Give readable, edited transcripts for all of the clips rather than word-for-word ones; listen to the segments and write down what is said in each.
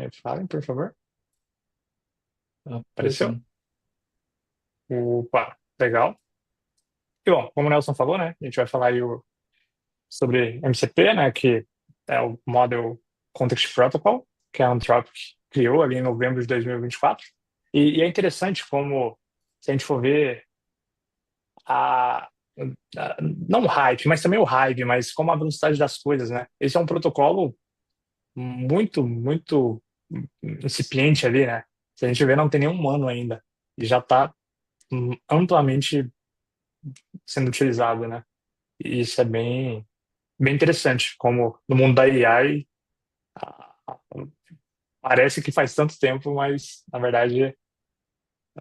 Me falem, por favor. Tô Apareceu? sim. Opa, legal. E bom, como o Nelson falou, né? A gente vai falar aí sobre MCP, né? Que é o Model Context Protocol, que a Anthropic criou ali em novembro de 2024. E é interessante como, se a gente for ver a, não o hype, mas também o hype, mas como a velocidade das coisas, né? Esse é um protocolo muito incipiente ali, né? Se a gente vê, não tem nenhum ano ainda. E já está amplamente sendo utilizado, né? E isso é bem interessante, como no mundo da AI parece que faz tanto tempo, mas na verdade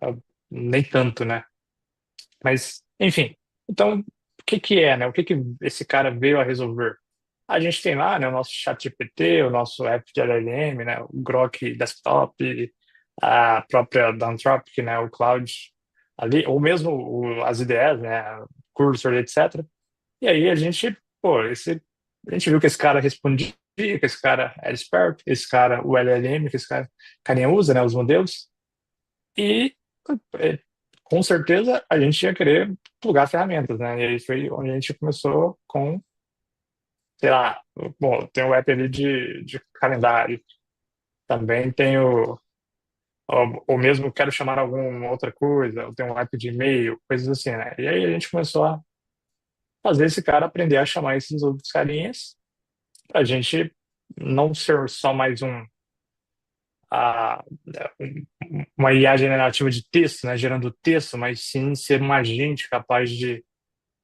ah, nem tanto, né? Mas, enfim, então o que que é, né? O que que esse cara veio a resolver? A gente tem lá, né, o nosso ChatGPT, o nosso app de LLM, né, o Grok Desktop, a própria da Anthropic, né, o Cloud ali, ou mesmo as IDEs, né, Cursor, etc. E aí a gente viu que esse cara respondia, que esse cara era esperto, esse cara, o LLM, que esse cara, carinha usa, né, os modelos, e eh, com certeza a gente ia querer plugar ferramentas, né, e aí foi onde a gente começou com, sei lá, bom, tem o app ali de calendário, também tem ou mesmo quero chamar alguma outra coisa, eu tenho um app de e-mail, coisas assim, né, e aí a gente começou a fazer esse cara aprender a chamar esses outros carinhas, a gente não ser só mais a, uma IA generativa de texto, né, gerando texto, mas sim ser um agente capaz de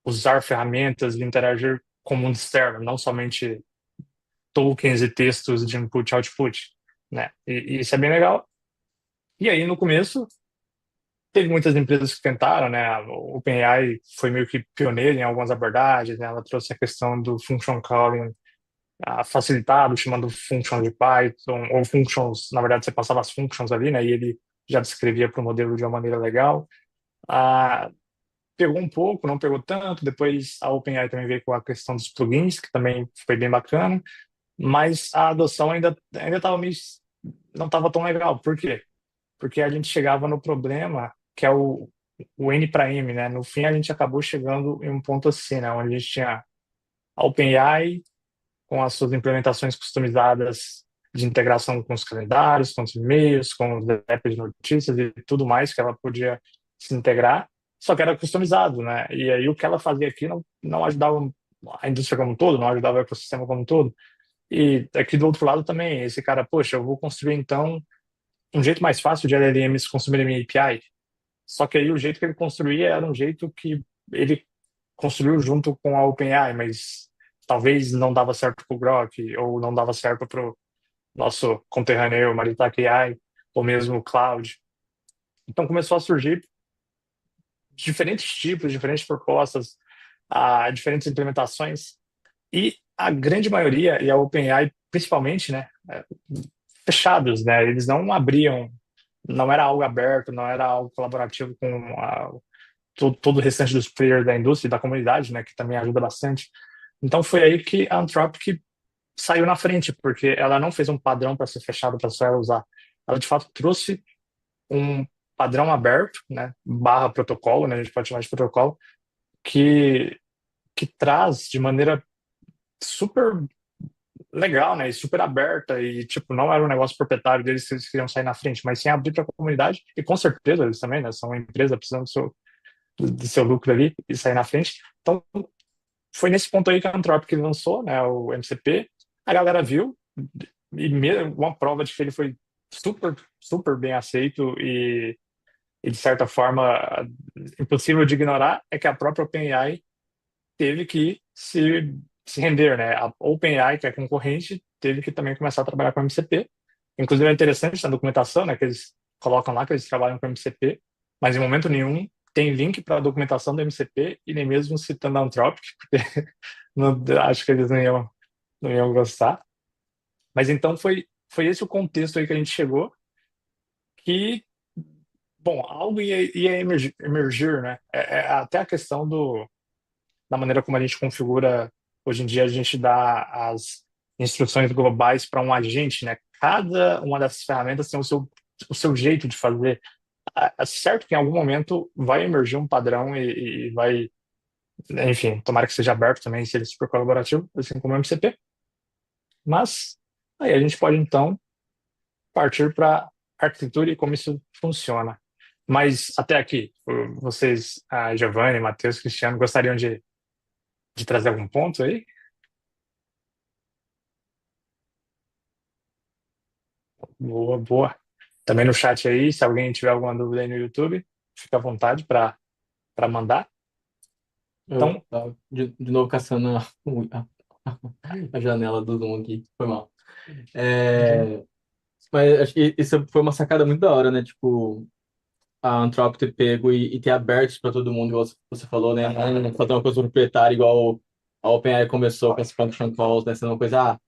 usar ferramentas e interagir com o mundo externo, não somente tokens e textos de input e output, né? E isso é bem legal. E aí, no começo, teve muitas empresas que tentaram, né? A OpenAI foi meio que pioneira em algumas abordagens, né? Ela trouxe a questão do function calling facilitado, chamando functions de Python, ou functions, na verdade você passava as functions ali, né, e ele já descrevia para o modelo de uma maneira legal. Ah, pegou um pouco, não pegou tanto, depois a OpenAI também veio com a questão dos plugins, que também foi bem bacana, mas a adoção ainda estava meio, não estava tão legal. Por quê? Porque a gente chegava no problema que é o N para M, né? No fim a gente acabou chegando em um ponto assim, né, onde a gente tinha a OpenAI com as suas implementações customizadas de integração com os calendários, com os e-mails, com os apps de notícias e tudo mais que ela podia se integrar, só que era customizado, né? E aí o que ela fazia aqui não ajudava a indústria como um todo, não ajudava o ecossistema como um todo. E aqui do outro lado também, esse cara, poxa, eu vou construir então um jeito mais fácil de LLMs consumirem minha API. Só que aí o jeito que ele construía era um jeito que ele construiu junto com a OpenAI, mas talvez não dava certo para o Grok ou não dava certo para o nosso conterrâneo Maritake AI ou mesmo o Cloud. Então começou a surgir diferentes tipos, diferentes propostas, diferentes implementações e a grande maioria, e a OpenAI principalmente, né, fechados, né, eles não abriam, não era algo aberto, não era algo colaborativo com todo o restante dos players da indústria e da comunidade, né, que também ajuda bastante. Então foi aí que a Anthropic saiu na frente, porque ela não fez um padrão para ser fechado para só ela usar. Ela de fato trouxe um padrão aberto, né, barra protocolo, né, a gente pode chamar de protocolo, que que traz de maneira super legal, né, e super aberta e tipo não era um negócio proprietário deles que eles queriam sair na frente, mas sim abrir para a comunidade e com certeza eles também, né, são uma empresa precisando do seu lucro ali e sair na frente. Então foi nesse ponto aí que a Anthropic lançou, né, o MCP. A galera viu e mesmo uma prova de que ele foi super bem aceito e de certa forma impossível de ignorar é que a própria OpenAI teve que se render, né? A OpenAI, que é concorrente, teve que também começar a trabalhar com MCP. Inclusive é interessante na documentação, né, que eles colocam lá que eles trabalham com MCP, mas em momento nenhum tem link para a documentação do MCP e nem mesmo citando a Anthropic, porque acho que eles não iam gostar. Mas então foi esse o contexto aí que a gente chegou, que, bom, algo ia emergir, né? Até a questão da maneira como a gente configura, hoje em dia a gente dá as instruções globais para um agente, né? cada uma dessas ferramentas tem o seu jeito de fazer. Certo que em algum momento vai emergir um padrão e vai, enfim, tomara que seja aberto também, seja super colaborativo, assim como o MCP. Mas aí a gente pode então partir para arquitetura e como isso funciona. Mas até aqui, vocês, Giovanni, Matheus, Cristiano, gostariam de trazer algum ponto aí? Boa, boa. Também no chat aí, se alguém tiver alguma dúvida aí no YouTube, fica à vontade para mandar. Eu Então, tava de novo caçando a janela do Zoom aqui. Foi mal. uhum, É, mas acho que isso foi uma sacada muito da hora, né? Tipo, a Anthropic ter pego e ter aberto isso para todo mundo, igual você falou, né? Não fazer uma coisa proprietária igual a OpenAI começou com esse function calls, né? Sendo uma coisa,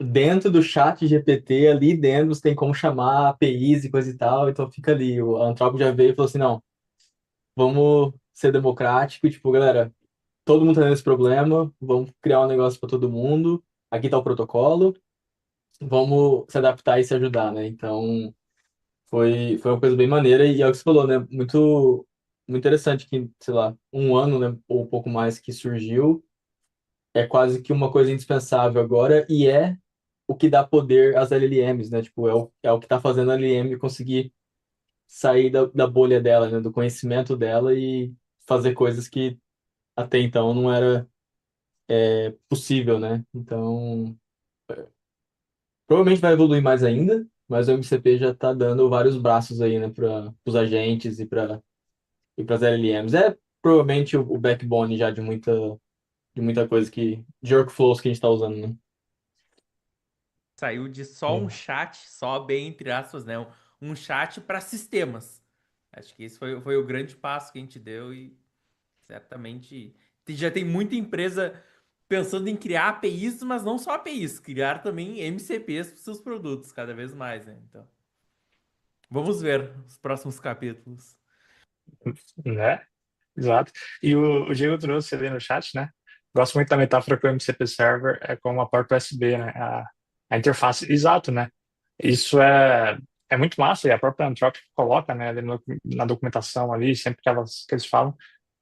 dentro do chat GPT, ali dentro, você tem como chamar APIs e coisa e tal, então fica ali. A Anthropic já veio e falou assim, não, vamos ser democrático, tipo, galera, todo mundo tá nesse problema, vamos criar um negócio para todo mundo, aqui tá o protocolo, vamos se adaptar e se ajudar, né? Então, foi uma coisa bem maneira e é o que você falou, né? Muito interessante que, sei lá, um ano, né, ou um pouco mais que surgiu, é quase que uma coisa indispensável agora e é o que dá poder às LLMs, né? Tipo, é o que tá fazendo a LLM conseguir sair da bolha dela, né? Do conhecimento dela e fazer coisas que até então não era possível, né? Então, provavelmente vai evoluir mais ainda, mas o MCP já está dando vários braços aí, né, para os agentes e para as LLMs. É provavelmente o backbone já de muita coisa de workflows que a gente está usando, né? Saiu de só um boa. chat, só bem entre aspas, né? Um chat para sistemas. Acho que esse foi o grande passo que a gente deu e certamente já tem muita empresa pensando em criar APIs, mas não só APIs, criar também MCPs para seus produtos cada vez mais, né? Então, vamos ver os próximos capítulos. Né? Exato. E o Diego trouxe ali no chat, né? Gosto muito da metáfora que o MCP Server é como uma porta USB, né? A interface. Exato, né? Isso é muito massa e a própria Anthropic coloca, né, ali na documentação ali, sempre que eles falam,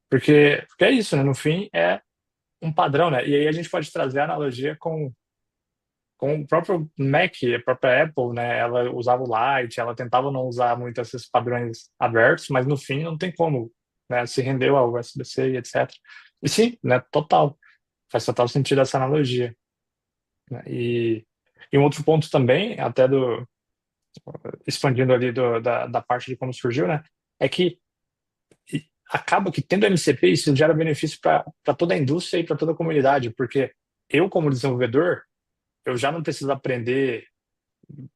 porque é isso, né? No fim, é um padrão, né? E aí a gente pode trazer a analogia com o próprio Mac, a própria Apple, né? Ela usava o Lite, ela tentava não usar muito esses padrões abertos, mas no fim não tem como, né? Se rendeu ao USB-C e etc. E sim, né? Total. Faz total sentido essa analogia, né? E um outro ponto também, até expandindo ali da parte de como surgiu, né? É que acaba que tendo MCP isso gera benefício para toda a indústria e para toda a comunidade, porque eu como desenvolvedor eu já não preciso aprender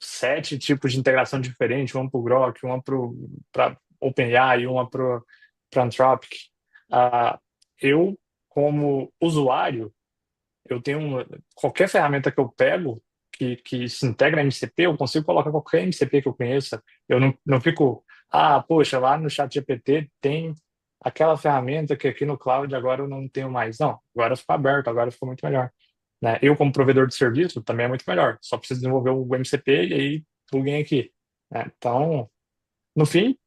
7 tipos de integração diferentes, uma para o Grok, uma para OpenAI, uma para Anthropic. Ah, eu, como usuário, eu tenho qualquer ferramenta que eu pego que se integra em MCP, eu consigo colocar qualquer MCP que eu conheça. Eu não fico, poxa, lá no chat GPT tem aquela ferramenta que aqui no cloud agora eu não tenho mais. Não, agora ficou aberto, agora ficou muito melhor, né? Eu, como provedor de serviço, também é muito melhor. Só preciso desenvolver o MCP e aí pluguem aqui, né? Então, no fim,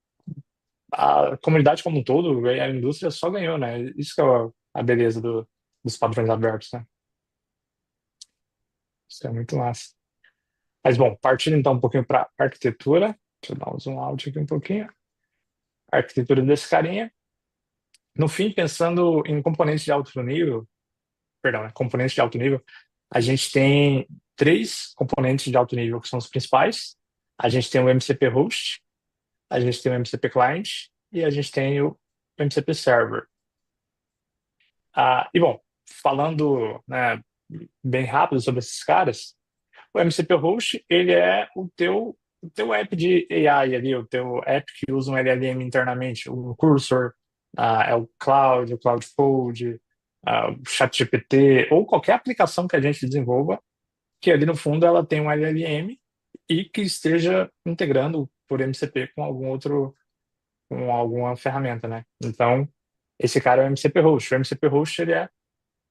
a comunidade como um todo, a indústria só ganhou, né? Isso que é a beleza dos padrões abertos, né? Isso é muito massa. Mas, bom, partindo então um pouquinho para arquitetura, deixa eu dar um zoom out aqui um pouquinho. A arquitetura desse carinha. No fim, pensando em componentes de alto nível, perdão, componentes de alto nível, a gente tem 3 componentes de alto nível que são os principais. A gente tem o MCP Host, a gente tem o MCP Client e a gente tem o MCP Server. E bom, falando, né, bem rápido sobre esses caras, o MCP Host ele é o teu app de AI ali, o teu app que usa um LLM internamente, o Cursor, é o Cloud Code, o ChatGPT ou qualquer aplicação que a gente desenvolva que ali no fundo ela tem um LLM e que esteja integrando por MCP com alguma ferramenta, né? Então, esse cara é o MCP Host. O MCP Host ele é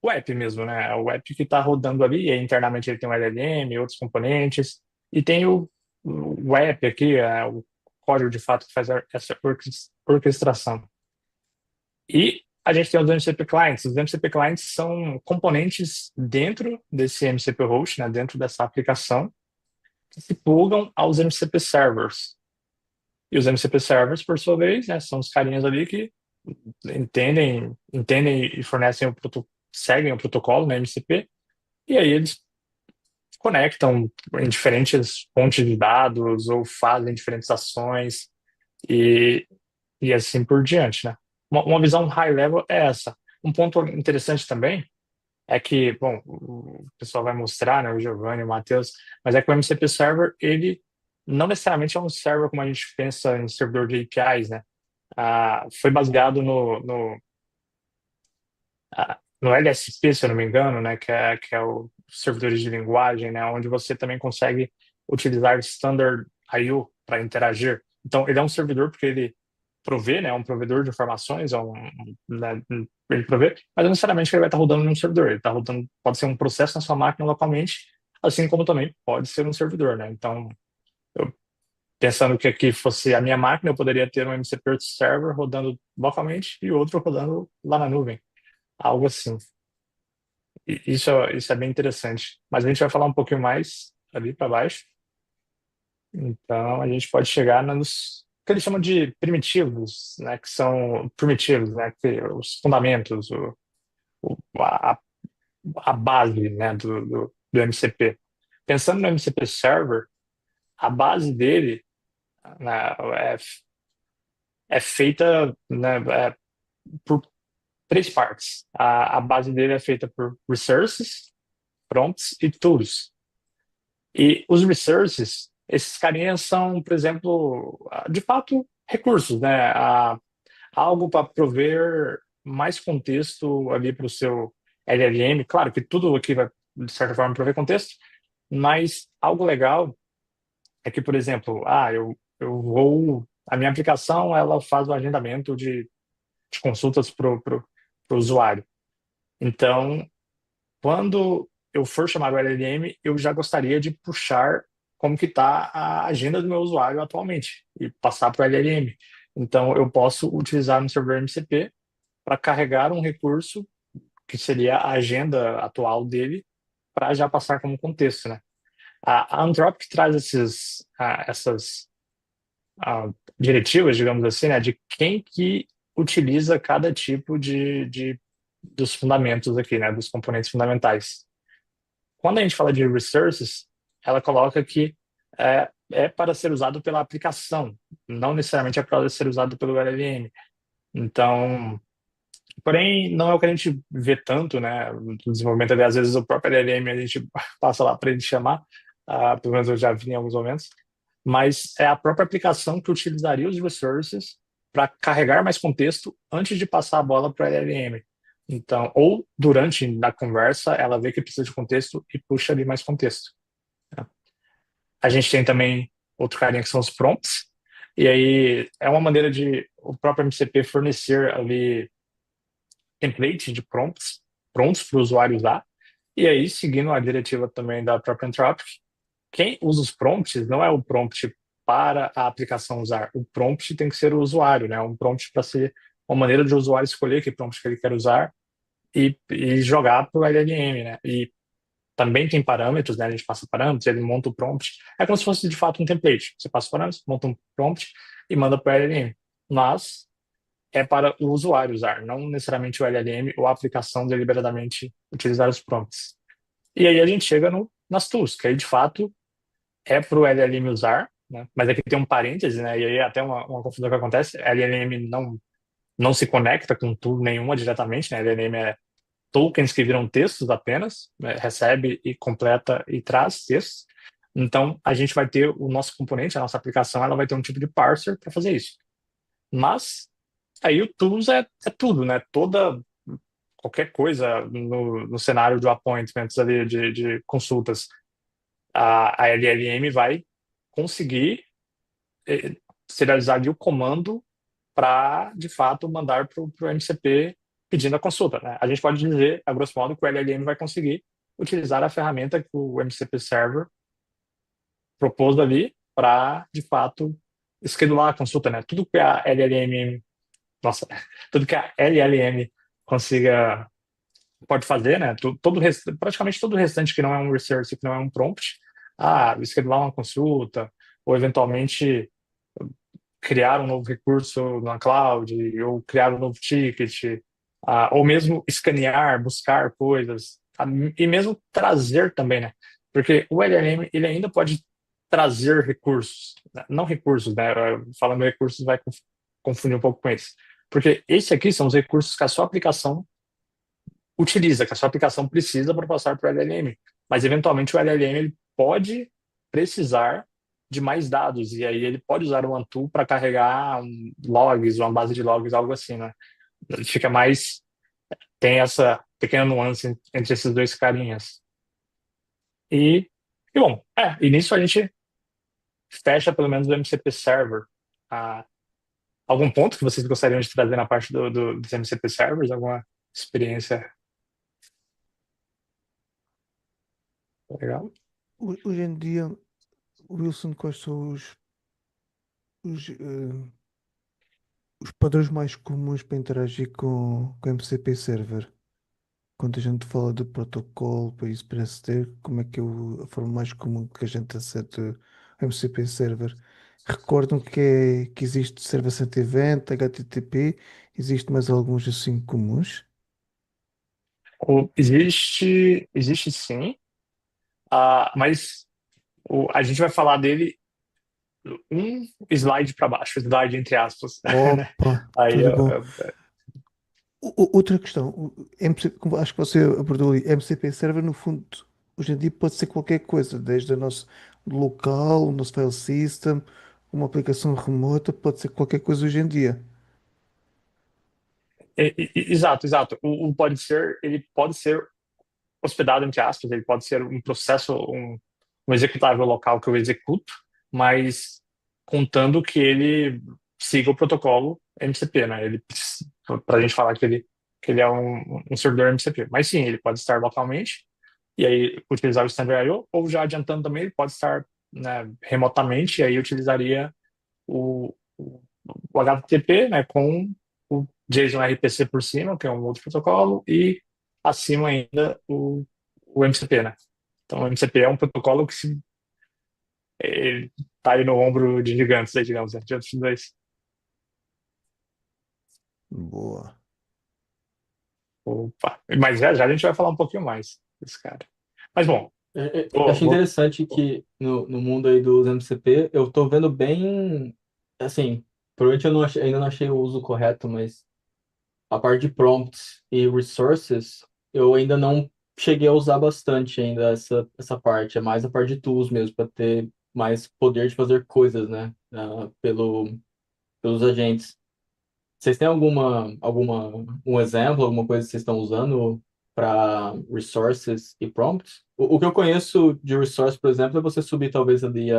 o app mesmo, né? É o app que está rodando ali, e aí, internamente ele tem um LLM, outros componentes. e tem o app aqui, o código de fato que faz essa orquestração. E a gente tem os MCP clients. Os MCP clients são componentes dentro desse MCP host, né, dentro dessa aplicação, que se plugam aos MCP servers. E os MCP servers, por sua vez, né, são os carinhas ali que entendem e fornecem seguem o protocolo, né, MCP, e aí eles conectam em diferentes fontes de dados ou fazem diferentes ações e, e assim por diante, né? Uma visão high level é essa. Um ponto interessante também é que, bom, o pessoal vai mostrar, né, o Giovanni, o Matheus, mas é que o MCP Server, ele não necessariamente é um server como a gente pensa em servidor de APIs, né? Foi baseado no LSP, se eu não me engano, né, que é o servidores de linguagem, né, onde você também consegue utilizar Standard I/O para interagir. Então, ele é um servidor porque ele provê, né, é um provedor de informações, né, ele provê, mas não necessariamente ele vai estar rodando em um servidor. Ele está rodando, pode ser um processo na sua máquina localmente, assim como também pode ser um servidor, né? Então, eu, pensando que aqui fosse a minha máquina, eu poderia ter um MCP server rodando localmente e outro rodando lá na nuvem, algo assim. Isso é bem interessante. Mas a gente vai falar um pouquinho mais ali para baixo. Então, a gente pode chegar nos que eles chamam de primitivos, né? Que são primitivos, né? Que os fundamentos, o- a, a base, né? Do MCP. Pensando no MCP Server, a base dele, né, é feita, né, por três partes. A base dele é feita por resources, prompts e tools. E os resources, esses carinhas são, por exemplo, de fato, recursos, né? Algo para prover mais contexto ali para o seu LLM. Claro que tudo aqui vai, de certa forma, prover contexto, mas algo legal é que, por exemplo, eu vou. A minha aplicação ela faz o agendamento de consultas para o usuário. Então, quando eu for chamar o LLM, eu já gostaria de puxar como que está a agenda do meu usuário atualmente e passar para o LLM. Então, eu posso utilizar no server MCP para carregar um recurso que seria a agenda atual dele para já passar como contexto, né? A Anthropic traz essas diretivas, digamos assim, né, de quem que utiliza cada tipo dos fundamentos aqui, né, dos componentes fundamentais. Quando a gente fala de resources, ela coloca que é para ser usado pela aplicação, não necessariamente é para ser usado pelo LLM. Então, porém, não é o que a gente vê tanto, né? No desenvolvimento, às vezes o próprio LLM a gente passa lá para ele chamar, pelo menos eu já vi em alguns momentos, mas é a própria aplicação que utilizaria os resources para carregar mais contexto antes de passar a bola para o LLM. Então, ou durante na conversa, ela vê que precisa de contexto e puxa ali mais contexto. Né? A gente tem também outro carinha que são os prompts, e aí é uma maneira de o próprio MCP fornecer ali template de prompts prontos para o usuário usar, e aí, seguindo a diretiva também da própria Anthropic, quem usa os prompts não é o prompt para a aplicação usar, o prompt tem que ser o usuário, né? Um prompt para ser uma maneira de o usuário escolher que prompt que ele quer usar e jogar para o LLM, né? E também tem parâmetros, né? A gente passa parâmetros, ele monta o prompt. É como se fosse de fato um template. Você passa parâmetros, monta um prompt e manda para o LLM. Mas é para o usuário usar, não necessariamente o LLM ou a aplicação deliberadamente utilizar os prompts. E aí a gente chega nas tools, que aí de fato é para o LLM usar, né? Mas aqui tem um parêntese, né? E aí até uma confusão que acontece, LLM não se conecta com tool nenhuma diretamente, né? LLM é tokens que viram textos apenas, né? Recebe e completa e traz textos. Então a gente vai ter o nosso componente, a nossa aplicação, ela vai ter um tipo de parser para fazer isso. Mas aí o tools é tudo, né? Qualquer coisa no cenário de appointments ali, de consultas, a LLM vai conseguir serializar ali o comando para, de fato, mandar para o MCP pedindo a consulta, né? A gente pode dizer, a grosso modo, que o LLM vai conseguir utilizar a ferramenta que o MCP Server propôs ali para, de fato, schedular a consulta, né? Tudo que a LLM, nossa, tudo que a LLM consiga, pode fazer, né? Praticamente todo o restante que não é um research, que não é um prompt, schedular uma consulta, ou eventualmente criar um novo recurso na cloud, ou criar um novo ticket, ou mesmo escanear, buscar coisas, e mesmo trazer também, né? Porque o LLM, ele ainda pode trazer recursos, né? Não recursos, né? Falando recursos vai confundir um pouco com isso. Porque esse aqui são os recursos que a sua aplicação utiliza, que a sua aplicação precisa para passar para o LLM. Mas, eventualmente, o LLM ele pode precisar de mais dados, e aí ele pode usar um Antu para carregar logs, uma base de logs, algo assim, né? Ele fica mais... Tem essa pequena nuance entre esses dois carinhas. Bom, e nisso a gente fecha pelo menos o MCP Server. Ah, algum ponto que vocês gostariam de trazer na parte dos MCP Servers? Alguma experiência legal? Hoje em dia, Wilson, quais são os, os padrões mais comuns para interagir com o MCP Server? Quando a gente fala de protocolo para isso parece ter, como é que é a forma mais comum que a gente acede ao MCP Server? Recordam que existe Server Side Event, HTTP, existe mais alguns assim comuns? Existe sim, mas a gente vai falar dele um slide para baixo, slide entre aspas, né? Opa, Aí, tudo bom. Outra questão, como acho que você abordou ali, MCP Server, no fundo, hoje em dia pode ser qualquer coisa, desde o nosso local, o nosso file system, uma aplicação remota, pode ser qualquer coisa hoje em dia. exato, exato. Ele pode ser hospedado entre aspas, ele pode ser um processo, um executável local que eu executo, mas contando que ele siga o protocolo MCP, né? Ele para a gente falar que ele é um servidor MCP. Mas sim, ele pode estar localmente e aí utilizar o Standard I/O, ou já adiantando também, ele pode estar, né, remotamente, e aí utilizaria o HTTP, né, com o JSON RPC por cima, que é um outro protocolo, e acima ainda o MCP, né? Então, o MCP é um protocolo que está aí no ombro de gigantes, aí, digamos, né, de outros dois. Boa. Opa. Mas já a gente vai falar um pouquinho mais desse cara. Mas, bom, Acho vou. interessante que no mundo aí dos MCP, eu tô vendo bem, assim, provavelmente eu ainda não achei o uso correto, mas a parte de prompts e resources, eu ainda não cheguei a usar bastante ainda essa parte. É mais a parte de tools mesmo, para ter mais poder de fazer coisas, né? Pelos agentes. Vocês têm um exemplo, alguma coisa que vocês estão usando para resources e prompts? O que eu conheço de resource, por exemplo, é você subir talvez ali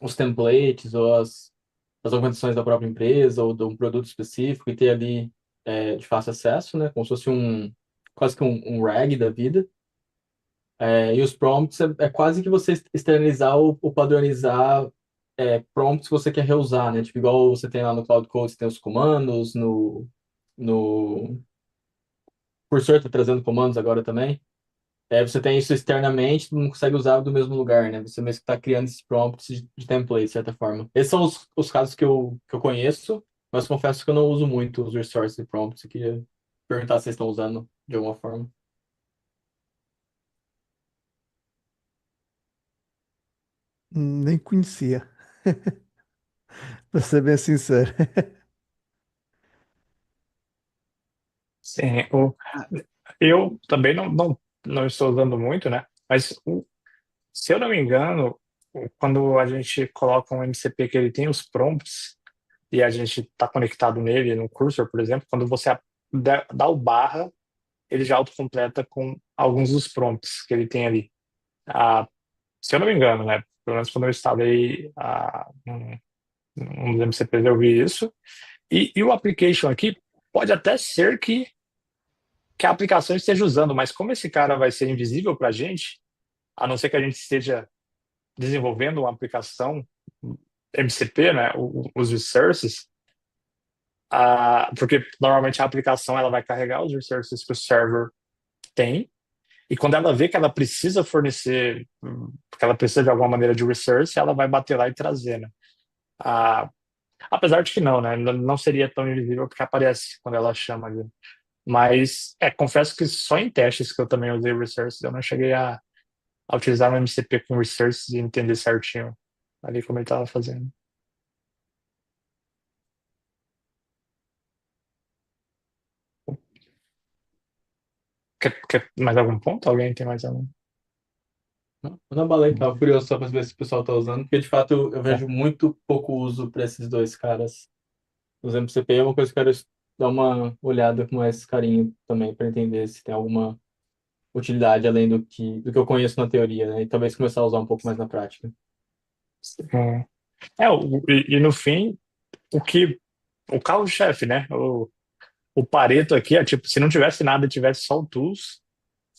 os templates ou as documentações da própria empresa ou de um produto específico e ter ali de fácil acesso, né? Como se fosse quase que um RAG da vida. E os prompts é quase que você externalizar ou padronizar prompts que você quer reusar, né? Tipo, igual você tem lá no Cloud Code, você tem os comandos, no Cursor tá trazendo comandos agora também. Você tem isso externamente, não consegue usar do mesmo lugar, né? Você mesmo está criando esses prompts de template, de certa forma. Esses são os casos que eu conheço, mas confesso que eu não uso muito os resources e prompts. Eu queria perguntar se vocês estão usando de alguma forma. Nem conhecia, para ser bem sincero. Sim, eu também não estou usando muito, né? Mas, se eu não me engano, quando a gente coloca um MCP que ele tem os prompts, e a gente está conectado nele, no cursor, por exemplo, quando você dá o barra, ele já autocompleta com alguns dos prompts que ele tem ali. Ah, se eu não me engano, né? Pelo menos quando eu instalei um dos MCPs, eu vi isso. E o application aqui pode até ser que a aplicação esteja usando, mas como esse cara vai ser invisível para a gente, a não ser que a gente esteja desenvolvendo uma aplicação MCP, né, os resources, porque normalmente a aplicação ela vai carregar os resources que o server tem, e quando ela vê que ela precisa fornecer, que ela precisa de alguma maneira de resource, ela vai bater lá e trazer, né? Ah, apesar de que não, né? Não seria tão invisível porque aparece quando ela chama ali. Mas, confesso que só em testes que eu também usei resources, eu não cheguei a utilizar um MCP com resources e entender certinho ali como ele estava fazendo. Quer mais algum ponto? Alguém tem mais algum? Não balei, tava curioso só pra ver se o pessoal tá usando, porque de fato eu É. vejo muito pouco uso para esses dois caras. Os MCP é uma coisa que eu quero dar uma olhada com mais carinho também, para entender se tem alguma utilidade além do que eu conheço na teoria, né? E talvez começar a usar um pouco mais na prática. Hum. E no fim, o carro-chefe, né? O Pareto aqui é tipo, se não tivesse nada e tivesse só o tools,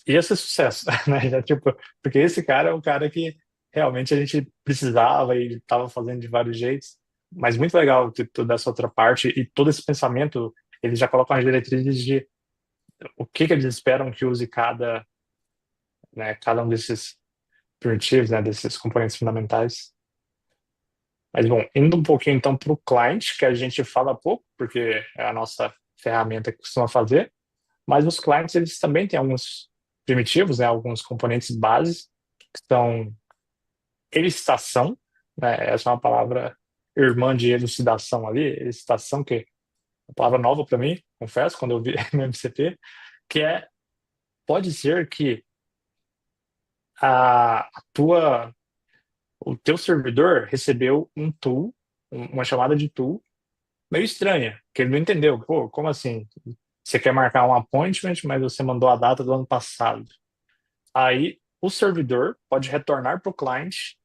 ia ser sucesso, né? Já, tipo, porque esse cara é um cara que realmente a gente precisava e estava fazendo de vários jeitos. Mas muito legal toda essa outra parte e todo esse pensamento, eles já colocam as diretrizes de o que eles esperam que use cada um desses primitivos, né, desses componentes fundamentais. Mas, bom, indo um pouquinho então para o client, que a gente fala pouco, porque é a nossa ferramenta que costuma fazer, mas os clients, eles também têm alguns primitivos, né, alguns componentes bases, que são elicitação, né, essa é uma palavra irmã de elucidação ali, elicitação, que é uma palavra nova para mim, confesso, quando eu vi no MCP, que pode ser que a tua o teu servidor recebeu um tool, uma chamada de tool meio estranha, que ele não entendeu. Pô, como assim? Você quer marcar um appointment, mas você mandou a data do ano passado. Aí o servidor pode retornar para o cliente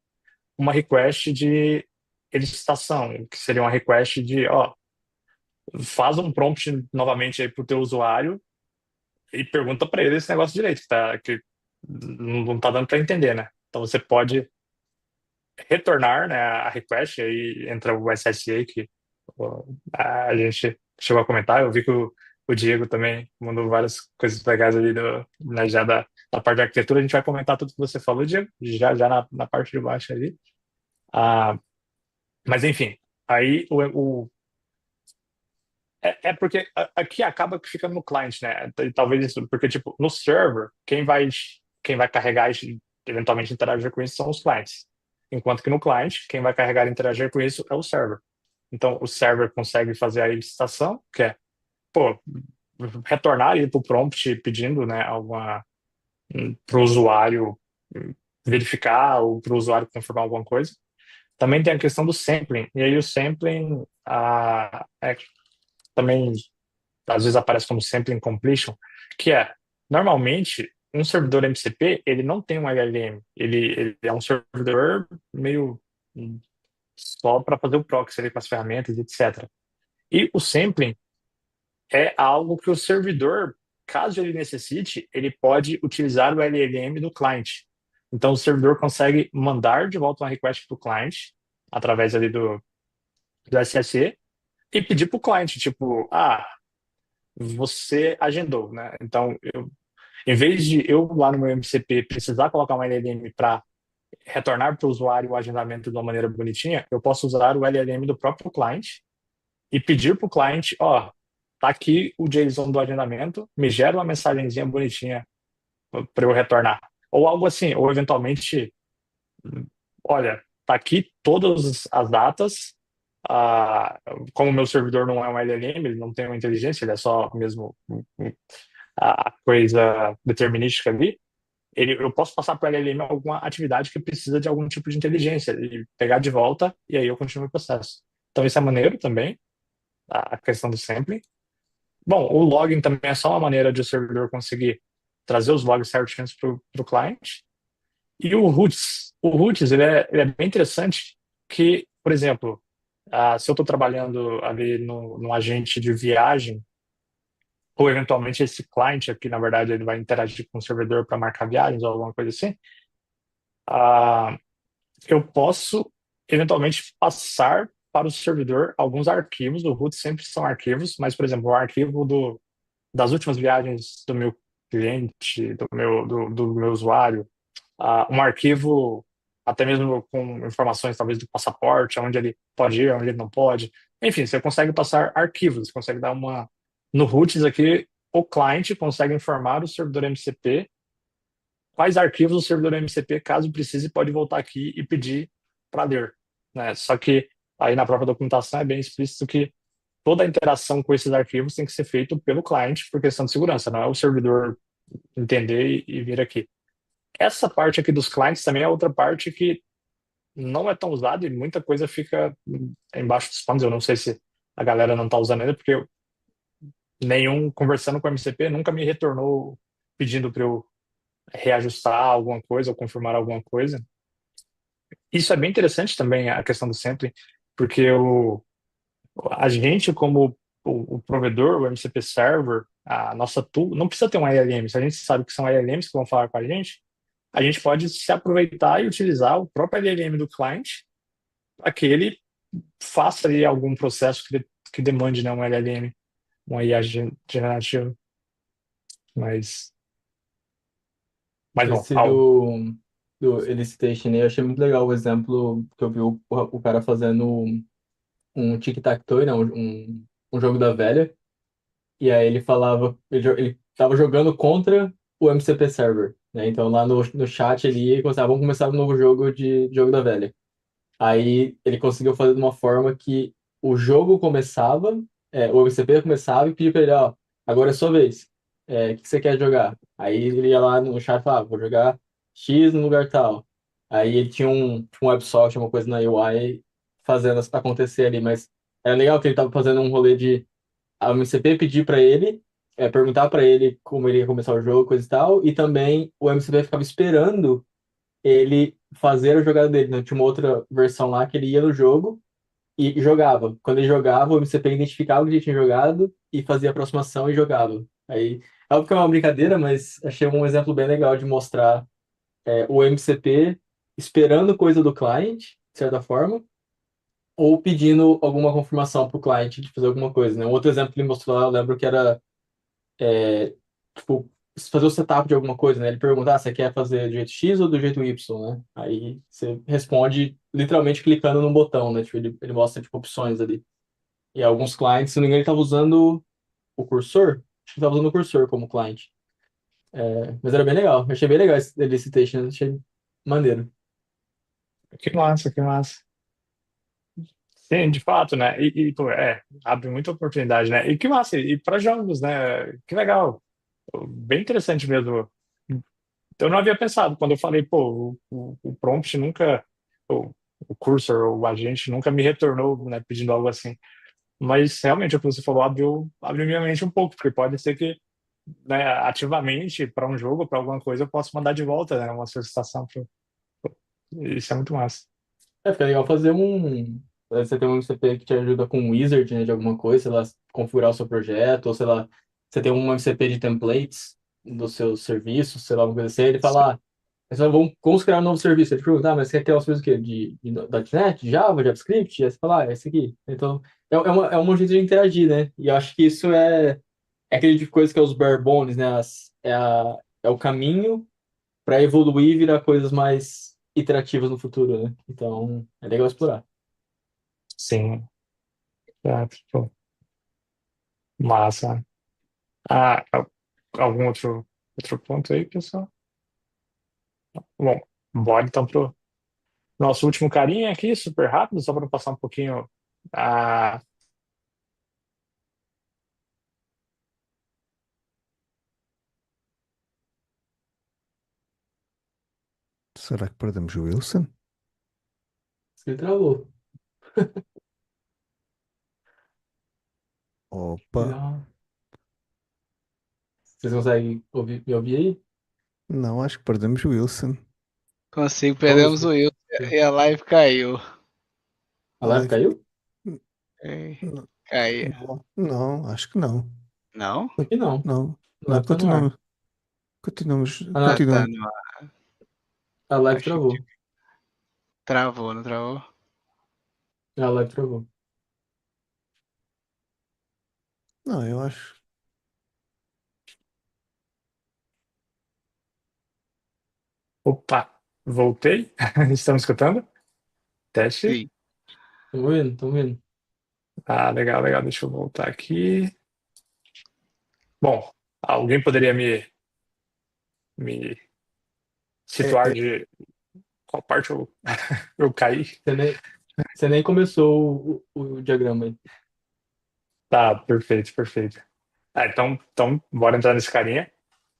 uma request de elicitação, que seria uma request de, ó, faz um prompt novamente aí para o teu usuário e pergunta para ele esse negócio direito, que não tá dando para entender, né? Então você pode retornar, né, a request, aí entra o SSA, que a gente chegou a comentar, eu vi que o Diego também mandou várias coisas legais ali né, já da parte da arquitetura, a gente vai comentar tudo que você falou, Diego, já na parte de baixo ali. Ah, mas enfim, aí é porque aqui acaba que fica no client, né? E talvez isso, porque tipo, no server, quem vai carregar e eventualmente interagir com isso são os clients. Enquanto que no client, quem vai carregar e interagir com isso é o server. Então, o server consegue fazer a elicitação, que é, pô, retornar ali para o prompt pedindo, né, para o usuário verificar ou para o usuário confirmar alguma coisa. Também tem a questão do sampling. E aí o sampling também às vezes aparece como sampling completion, que normalmente um servidor MCP ele não tem um LLM, ele é um servidor meio só para fazer o proxy ali com as ferramentas, etc. E o sampling é algo que o servidor, caso ele necessite, ele pode utilizar o LLM do cliente. Então o servidor consegue mandar de volta uma request para o cliente através ali do SSE e pedir para o cliente, tipo, você agendou, né? Então, em vez de eu lá no meu MCP precisar colocar um LLM para retornar para o usuário o agendamento de uma maneira bonitinha, eu posso usar o LLM do próprio cliente e pedir para o cliente, ó, tá aqui o JSON do agendamento, me gera uma mensagenzinha bonitinha para eu retornar. Ou algo assim, ou eventualmente, olha, tá aqui todas as datas, ah, como o meu servidor não é um LLM, ele não tem uma inteligência, ele é só mesmo a coisa determinística ali, eu posso passar para o LLM alguma atividade que precisa de algum tipo de inteligência e pegar de volta e aí eu continuo o processo. Então isso é maneiro também, a questão do sampling. Bom, o logging também é só uma maneira de o servidor conseguir trazer os logs certinhos para o cliente. E o roots ele é bem interessante que, por exemplo, se eu estou trabalhando ali no agente de viagem, ou eventualmente esse cliente aqui, na verdade, ele vai interagir com o servidor para marcar viagens ou alguma coisa assim, ah, eu posso eventualmente passar para o servidor alguns arquivos. O root sempre são arquivos, mas, por exemplo, o arquivo das últimas viagens do meu cliente, do meu usuário, um arquivo até mesmo com informações talvez do passaporte, onde ele pode ir, onde ele não pode. Enfim, você consegue passar arquivos, você consegue dar uma. No roots aqui, o cliente consegue informar o servidor MCP quais arquivos o servidor MCP, caso precise, pode voltar aqui e pedir para ler, né? Só que aí na própria documentação é bem explícito que toda a interação com esses arquivos tem que ser feito pelo cliente por questão de segurança, não é o servidor entender e vir aqui. Essa parte aqui dos clientes também é outra parte que não é tão usada e muita coisa fica embaixo dos panos. Eu não sei se a galera não está usando ainda, porque nenhum conversando com o MCP nunca me retornou pedindo para eu reajustar alguma coisa ou confirmar alguma coisa. Isso é bem interessante também, a questão do sampling, porque a gente, como o provedor, o MCP Server, a nossa tool, não precisa ter um ILM. Se a gente sabe que são ILMs que vão falar com a gente pode se aproveitar e utilizar o próprio ILM do cliente para que ele faça ali algum processo que demande, né, um LLM, um IA generativo. Mas, mas bom, Esse do Elicitation aí, eu achei muito legal o exemplo que eu vi o cara fazendo um tic-tac-toe, né? Um jogo da velha. E aí ele falava, ele tava jogando contra o MCP Server, né? Então lá no chat ele começava, vamos começar um novo jogo de jogo da velha. Aí ele conseguiu fazer de uma forma que o jogo começava, o MCP começava e pedia pra ele, ó, agora é sua vez. O que você quer jogar? Aí ele ia lá no chat e falava, vou jogar X no lugar tal. Aí ele tinha um WebSocket, uma coisa na UI fazendo acontecer ali, mas era legal que ele tava fazendo um rolê de a MCP pedir para ele, perguntar para ele como ele ia começar o jogo, coisa e tal, e também o MCP ficava esperando ele fazer a jogada dele, né? Tinha uma outra versão lá que ele ia no jogo e jogava. Quando ele jogava, o MCP identificava o que ele tinha jogado e fazia a aproximação e jogava. Aí, é óbvio que é uma brincadeira, mas achei um exemplo bem legal de mostrar o MCP esperando coisa do cliente, de certa forma, ou pedindo alguma confirmação para o cliente de fazer alguma coisa, né? Um outro exemplo que ele mostrou lá, eu lembro que era tipo, fazer o setup de alguma coisa, né? Ele pergunta, você quer fazer do jeito X ou do jeito Y, né? Aí você responde literalmente clicando no botão, né? Tipo, ele mostra, tipo, opções ali. E alguns clientes, se não me engano, ele estava usando o cursor. Acho que estava usando o cursor como cliente. Mas era bem legal. Eu achei bem legal esse elicitation, achei maneiro. que massa, que massa. Sim, de fato, né? Pô, abre muita oportunidade, né? E que massa, e para jogos, né? Que legal. Bem interessante mesmo. Eu não havia pensado, quando eu falei, pô, o prompt nunca, o, o cursor, o agente nunca me retornou, né, pedindo algo assim. Mas realmente o que você falou abriu minha mente um pouco, porque pode ser que, né, ativamente para um jogo, para alguma coisa, eu possa mandar de volta, né, uma solicitação. Isso é muito massa. Fica legal fazer você tem um MCP que te ajuda com um wizard, né, de alguma coisa, sei lá, configurar o seu projeto, ou sei lá, você tem um MCP de templates dos seus serviços, sei lá, uma coisa assim, ele fala, vamos criar um novo serviço. Ele pergunta, mas você quer criar um serviço o quê? De .NET, de Java, JavaScript? Aí você fala, esse aqui. Então, é um jeito de interagir, né? E eu acho que isso é aquele tipo de coisa que é os bare bones, né? É o caminho para evoluir e virar coisas mais iterativas no futuro, né? Então, é legal explorar. Sim, pô, massa. Ah, algum outro ponto aí, pessoal? Bom, bora então pro nosso último carinha aqui, super rápido, só para passar um pouquinho a. Será que perdemos o Wilson? Ele travou. Opa, Não. Vocês conseguem me ouvir aí? não, acho que perdemos o Wilson. Consigo, Qual perdemos o isso? Will e a live caiu. A A live live. caiu? É, Não, caiu. não, acho que não. Não? Aqui não. Não, A não, live tá no ar. continuamos, Ah, Ah, tá continuamos. no ar. a live Acho que travou. Travou, não travou? A live travou. Não, eu acho. Opa, voltei. Estão me escutando? Teste. Sim. Tamo vendo, tamo vendo. Ah, legal, legal. Deixa eu voltar aqui. Bom, alguém poderia me É, situar é, de qual parte eu caí? Você nem começou o diagrama aí. Tá, perfeito, perfeito. Então, bora entrar nesse carinha.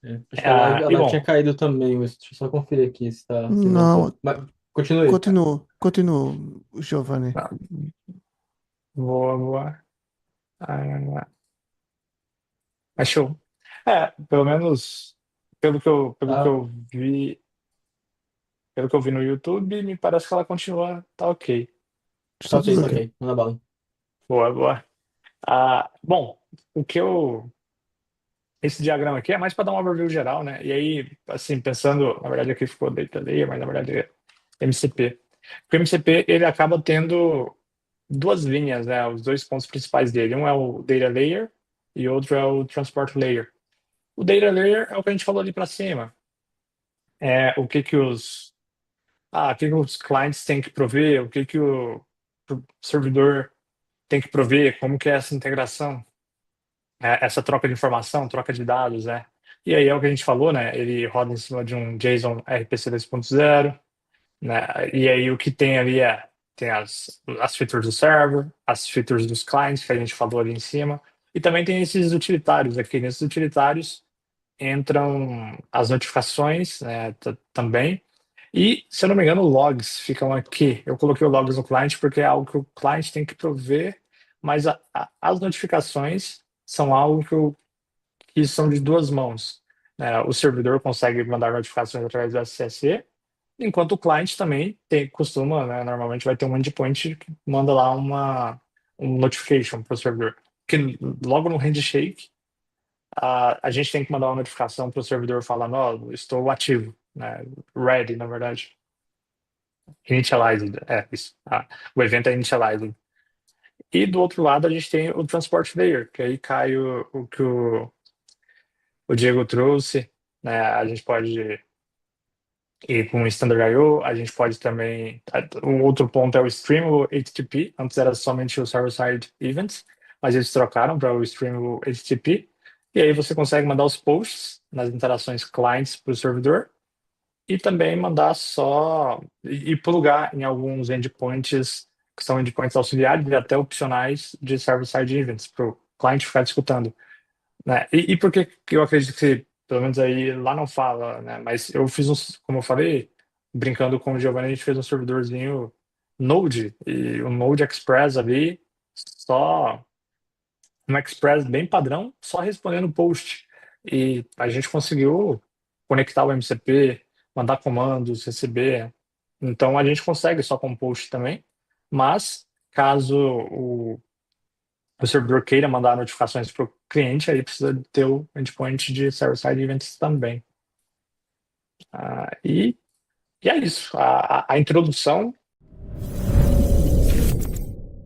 Acho que a live, a E live tinha bom, caído também, mas deixa eu só conferir aqui se voltou. não, Mas continue. continua, Giovanni. tá, boa, boa. Ah, mas show. Pelo menos pelo que Tá, eu vi, pelo que eu vi no YouTube, me parece que ela continua, tá ok. tá Está ok, tudo tá ok. ok. Manda bala. Boa, boa. Bom, o que eu esse diagrama aqui é mais para dar um overview geral, né? E aí, assim, pensando, na verdade aqui ficou data layer, mas na verdade é MCP. O MCP, ele acaba tendo duas linhas, né? Os dois pontos principais dele. Um é o data layer e outro é o transport layer. O data layer é o que a gente falou ali para cima. É o que que os clientes têm que prover, o que o servidor tem que prover, como que é essa integração, essa troca de informação, troca de dados, né? E aí é o que a gente falou, né? Ele roda em cima de um JSON RPC 2.0, né? E aí o que tem ali tem as features do server, as features dos clients que a gente falou ali em cima, e também tem esses utilitários aqui. Nesses utilitários entram as notificações, né, também. E, se eu não me engano, logs ficam aqui. Eu coloquei o logs no cliente porque é algo que o cliente tem que prover, mas as notificações são algo que são de duas mãos, né? O servidor consegue mandar notificações através do SCSE, enquanto o cliente também costuma, né, normalmente vai ter um endpoint que manda lá um notification para o servidor. Que logo no handshake, a gente tem que mandar uma notificação para o servidor falando, ó, estou ativo, né? Ready, na verdade. Initialized, isso. O evento é initialized. E do outro lado a gente tem o transport layer, que aí cai o que o Diego trouxe, né? A gente pode ir com o Standard I/O, a gente pode também. O outro ponto é o Streamable HTTP. Antes era somente o Server-Side Events, mas eles trocaram para o Streamable HTTP. E aí você consegue mandar os posts nas interações clients para o servidor e também mandar só e plugar em alguns endpoints que são endpoints auxiliares e até opcionais de server-side events para o cliente ficar escutando, né? E por que que eu acredito que, pelo menos aí lá não fala, né? Mas eu fiz como eu falei, brincando com o Giovanni, a gente fez um servidorzinho Node e um Node Express ali, só um Express bem padrão, só respondendo post. E a gente conseguiu conectar o MCP, mandar comandos, receber. Então a gente consegue só com post também, mas caso o servidor queira mandar notificações para o cliente, aí precisa ter o endpoint de server-side events também. Ah, e é isso. A introdução